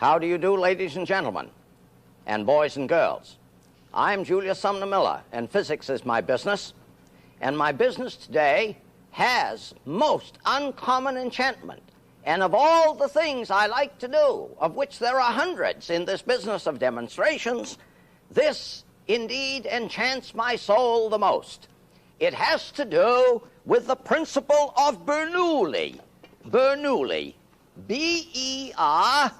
How do you do, ladies and gentlemen, and boys and girls? I'm Julius Sumner Miller, and physics is my business. And my business today has most uncommon enchantment. And of all the things I like to do, of which there are hundreds in this business of demonstrations, this indeed enchants my soul the most. It has to do with the principle of Bernoulli. Bernoulli. B-E-R-N-O-U-L-L-I.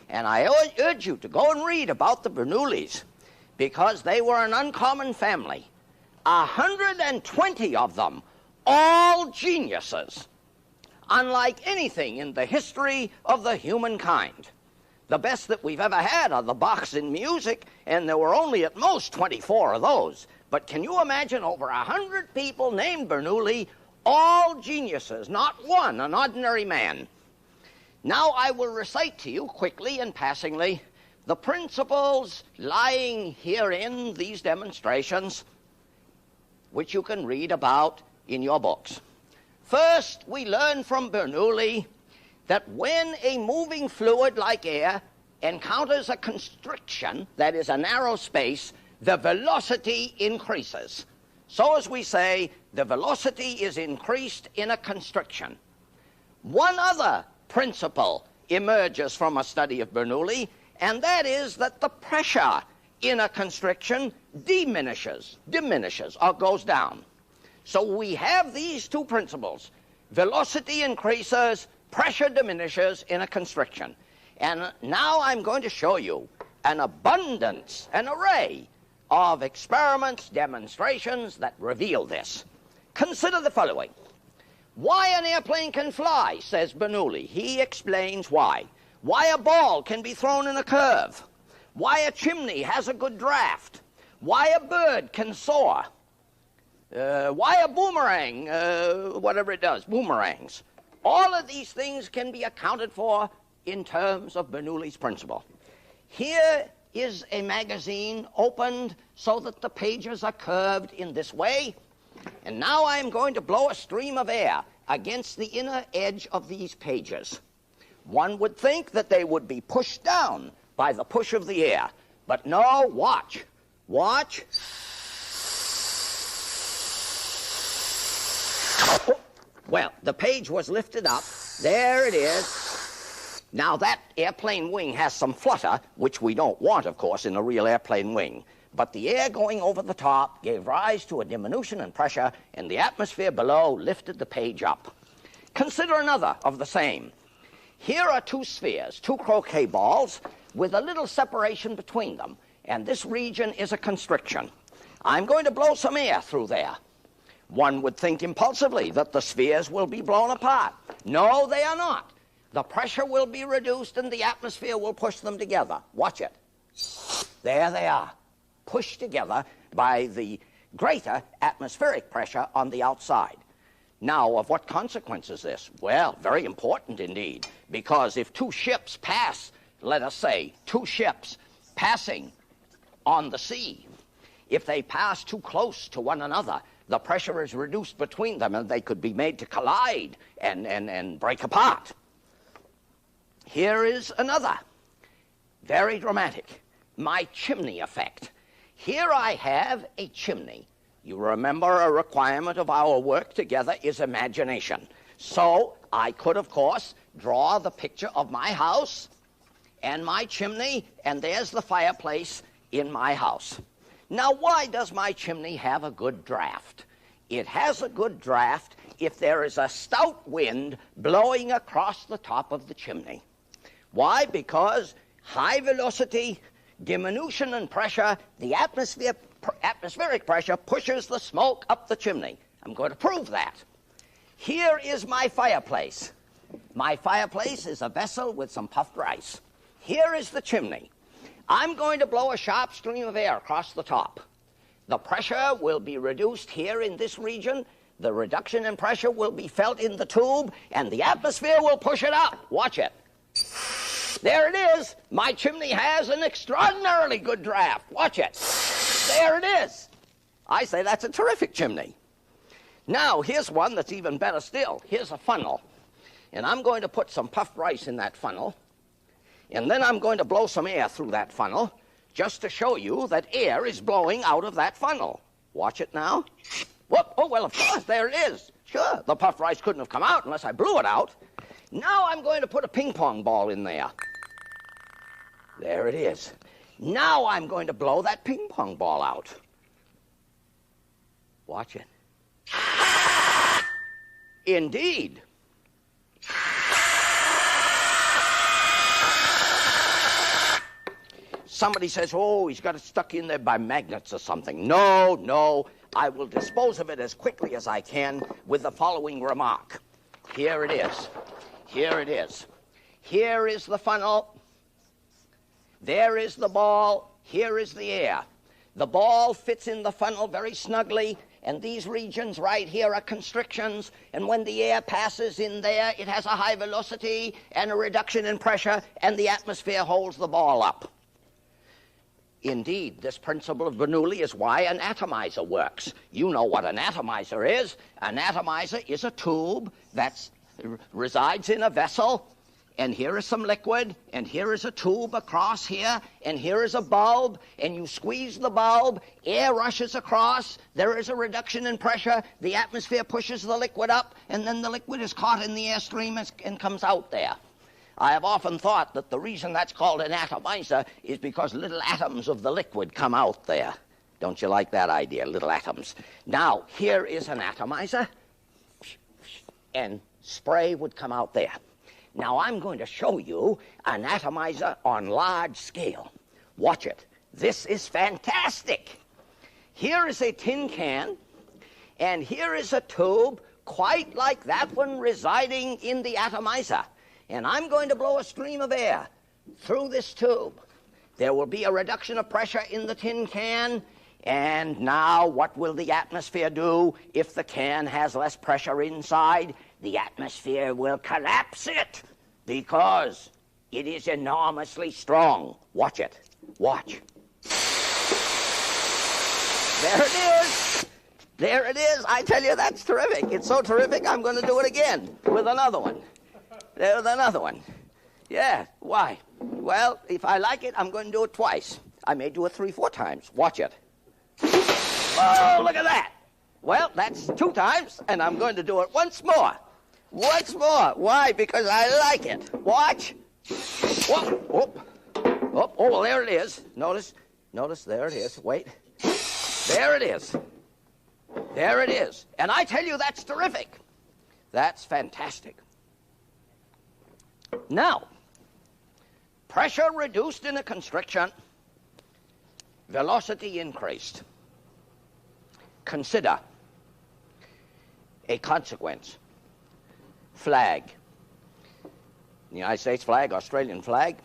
And I urge you to go and read about the Bernoullis, because they were an uncommon family. 120 of them, all geniuses, unlike anything in the history of the humankind. The best that we've ever had are the Bachs in music, and there were only at most 24 of those. But can you imagine over 100 people named Bernoulli, all geniuses, not one an ordinary man? Now I will recite to you quickly and passingly the principles lying herein, these demonstrations, which you can read about in your books. First, we learn from Bernoulli that when a moving fluid like air encounters a constriction, that is a narrow space, the velocity increases. So as we say, the velocity is increased in a constriction. One other principle emerges from a study of Bernoulli, and that is that the pressure in a constriction diminishes or goes down. So we have these two principles. Velocity increases, pressure diminishes in a constriction. And now I'm going to show you an abundance, an array of experiments, demonstrations that reveal this. Consider the following. Why an airplane can fly, says Bernoulli. He explains why. Why a ball can be thrown in a curve. Why a chimney has a good draft. Why a bird can soar. Why a boomerang, whatever it does, boomerangs. All of these things can be accounted for in terms of Bernoulli's principle. Here is a magazine opened so that the pages are curved in this way. And now I'm going to blow a stream of air against the inner edge of these pages. One would think that they would be pushed down by the push of the air. But no, watch. Watch. Well, the page was lifted up. There it is. Now that airplane wing has some flutter, which we don't want, of course, in a real airplane wing. But the air going over the top gave rise to a diminution in pressure, and the atmosphere below lifted the page up. Consider another of the same. Here are two spheres, two croquet balls, with a little separation between them, and this region is a constriction. I'm going to blow some air through there. One would think impulsively that the spheres will be blown apart. No, they are not. The pressure will be reduced and the atmosphere will push them together. Watch it. There they are, pushed together by the greater atmospheric pressure on the outside. Now, of what consequence is this? Well, very important indeed, because if two ships pass, let us say, two ships passing on the sea, if they pass too close to one another, the pressure is reduced between them and they could be made to collide and break apart. Here is another, very dramatic, my chimney effect. Here I have a chimney. You remember a requirement of our work together is imagination. So I could, of course, draw the picture of my house and my chimney, and there's the fireplace in my house. Now, why does my chimney have a good draft? It has a good draft if there is a stout wind blowing across the top of the chimney. Why? Because high velocity, diminution in pressure, the atmospheric pressure pushes the smoke up the chimney. I'm going to prove that. Here is my fireplace. My fireplace is a vessel with some puffed rice. Here is the chimney. I'm going to blow a sharp stream of air across the top. The pressure will be reduced here in this region. The reduction in pressure will be felt in the tube, and the atmosphere will push it up. Watch it. There it is. My chimney has an extraordinarily good draft. Watch it. There it is. I say that's a terrific chimney. Now, here's one that's even better still. Here's a funnel. And I'm going to put some puffed rice in that funnel, and then I'm going to blow some air through that funnel just to show you that air is blowing out of that funnel. Watch it now. Whoop. Oh, well, of course, there it is. Sure, the puffed rice couldn't have come out unless I blew it out. Now I'm going to put a ping pong ball in there. There it is. Now I'm going to blow that ping pong ball out. Watch it. Indeed. Somebody says, oh, he's got it stuck in there by magnets or something. No, no. I will dispose of it as quickly as I can with the following remark. Here it is. Here it is. Here is the funnel. There is the ball. Here is the air. The ball fits in the funnel very snugly, and these regions right here are constrictions, and when the air passes in there, it has a high velocity and a reduction in pressure, and the atmosphere holds the ball up. Indeed, this principle of Bernoulli is why an atomizer works. You know what an atomizer is. An atomizer is a tube that resides in a vessel, and here is some liquid, and here is a tube across here, and here is a bulb, and you squeeze the bulb, air rushes across, there is a reduction in pressure, the atmosphere pushes the liquid up, and then the liquid is caught in the airstream and comes out there. I have often thought that the reason that's called an atomizer is because little atoms of the liquid come out there. Don't you like that idea, little atoms? Now, here is an atomizer, and spray would come out there. Now, I'm going to show you an atomizer on large scale. Watch it. This is fantastic. Here is a tin can, and here is a tube quite like that one residing in the atomizer. And I'm going to blow a stream of air through this tube. There will be a reduction of pressure in the tin can, and now what will the atmosphere do if the can has less pressure inside? The atmosphere will collapse it because it is enormously strong. Watch it. Watch. There it is. There it is. I tell you, that's terrific. It's so terrific, I'm going to do it again with another one. There's another one. Yeah, why? Well, if I like it, I'm going to do it twice. I may do it 3-4 times. Watch it. Oh, look at that. Well, that's 2 times, and I'm going to do it once more. Once more. Why? Because I like it. Watch. Whoop, whoop. Whoop. Oh, well, there it is. Notice, there it is. Wait. There it is. There it is. And I tell you, that's terrific. That's fantastic. Now, pressure reduced in a constriction, velocity increased. Consider a consequence. Flag. United States flag, Australian flag.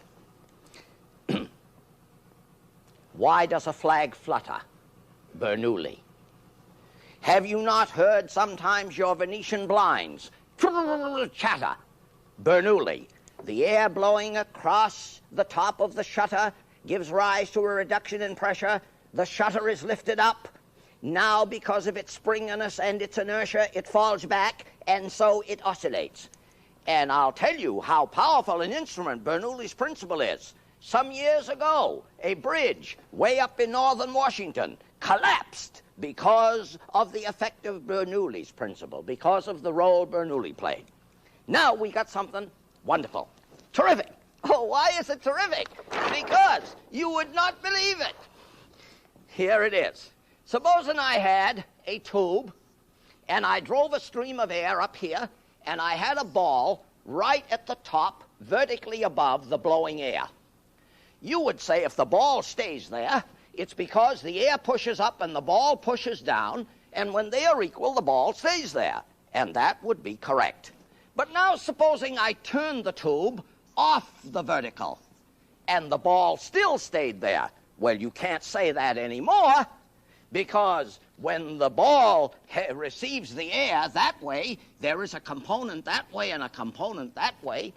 Why does a flag flutter? Bernoulli. Have you not heard sometimes your Venetian blinds chatter? Bernoulli. The air blowing across the top of the shutter gives rise to a reduction in pressure. The shutter is lifted up. Now, because of its springiness and its inertia, it falls back, and so it oscillates. And I'll tell you how powerful an instrument Bernoulli's principle is. Some years ago, a bridge way up in northern Washington collapsed because of the effect of Bernoulli's principle, because of the role Bernoulli played. Now we got something wonderful. Terrific. Oh, why is it terrific? Because you would not believe it. Here it is. Supposing I had a tube, and I drove a stream of air up here, and I had a ball right at the top, vertically above the blowing air. You would say if the ball stays there, it's because the air pushes up and the ball pushes down, and when they are equal, the ball stays there. And that would be correct. But now supposing I turned the tube off the vertical and the ball still stayed there. Well, you can't say that anymore because when the ball receives the air that way, there is a component that way and a component that way.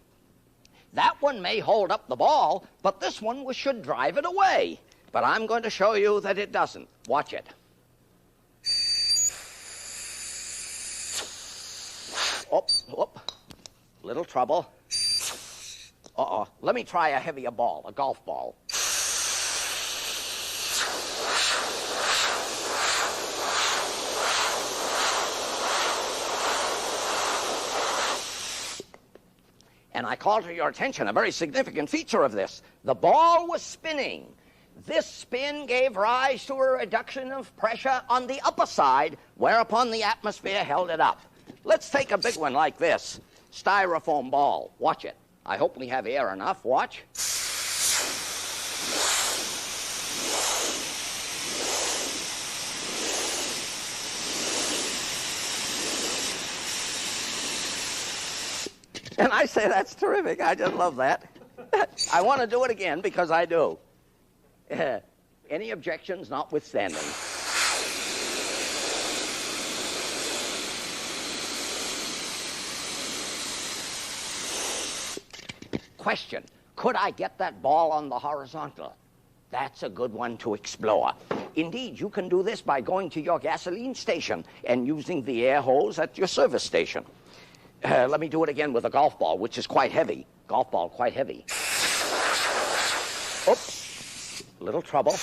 That one may hold up the ball, but this one should drive it away. But I'm going to show you that it doesn't. Watch it. Up, up. Little trouble. Uh-oh. Let me try a heavier ball, a golf ball. And I call to your attention a very significant feature of this. The ball was spinning. This spin gave rise to a reduction of pressure on the upper side, whereupon the atmosphere held it up. Let's take a big one like this. Styrofoam ball. Watch it. I hope we have air enough. Watch. And I say that's terrific. I just love that. I want to do it again because I do. Any objections notwithstanding. Question, could I get that ball on the horizontal? That's a good one to explore. Indeed, you can do this by going to your gasoline station and using the air hose at your service station. Let me do it again with a golf ball, which is quite heavy. Golf ball, quite heavy. Oops, little trouble.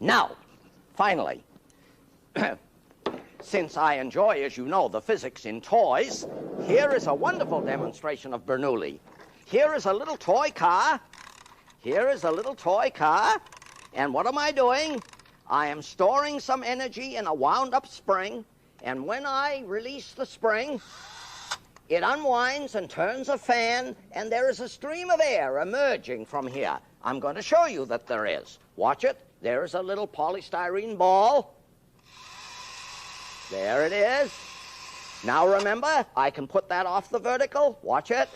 Now, finally, since I enjoy, as you know, the physics in toys, here is a wonderful demonstration of Bernoulli. Here is a little toy car. Here is a little toy car. And what am I doing? I am storing some energy in a wound-up spring, and when I release the spring, it unwinds and turns a fan, and there is a stream of air emerging from here. I'm going to show you that there is. Watch it. There is a little polystyrene ball. There it is. Now remember, I can put that off the vertical. Watch it.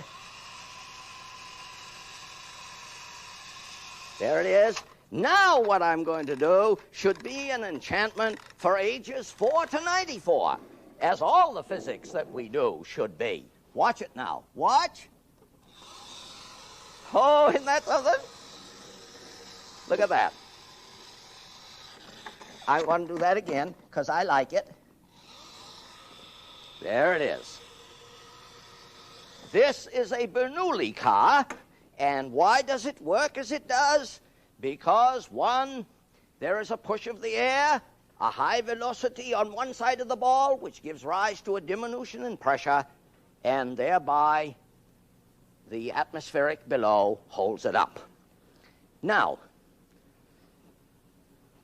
There it is. Now what I'm going to do should be an enchantment for ages 4 to 94, as all the physics that we do should be. Watch it now. Watch. Oh, isn't that something? Look at that. I want to do that again because I like it. There it is. This is a Bernoulli car, and why does it work as it does? Because, one, there is a push of the air, a high velocity on one side of the ball, which gives rise to a diminution in pressure, and thereby the atmospheric below holds it up. Now,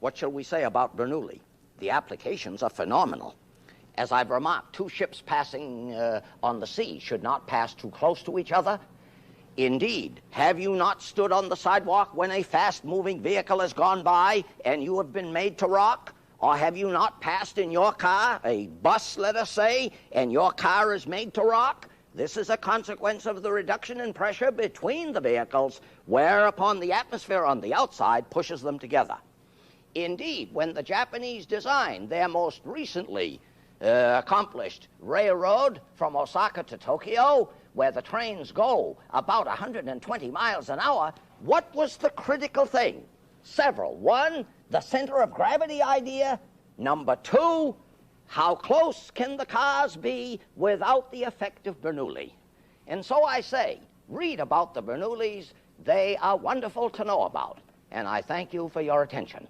what shall we say about Bernoulli? The applications are phenomenal. As I've remarked, two ships passing on the sea should not pass too close to each other. Indeed, have you not stood on the sidewalk when a fast-moving vehicle has gone by and you have been made to rock? Or have you not passed in your car, a bus, let us say, and your car is made to rock? This is a consequence of the reduction in pressure between the vehicles, whereupon the atmosphere on the outside pushes them together. Indeed, when the Japanese designed their most recently accomplished railroad from Osaka to Tokyo, where the trains go about 120 miles an hour, what was the critical thing? Several. One, the center of gravity idea. Number two, how close can the cars be without the effect of Bernoulli? And so I say, read about the Bernoullis. They are wonderful to know about. And I thank you for your attention.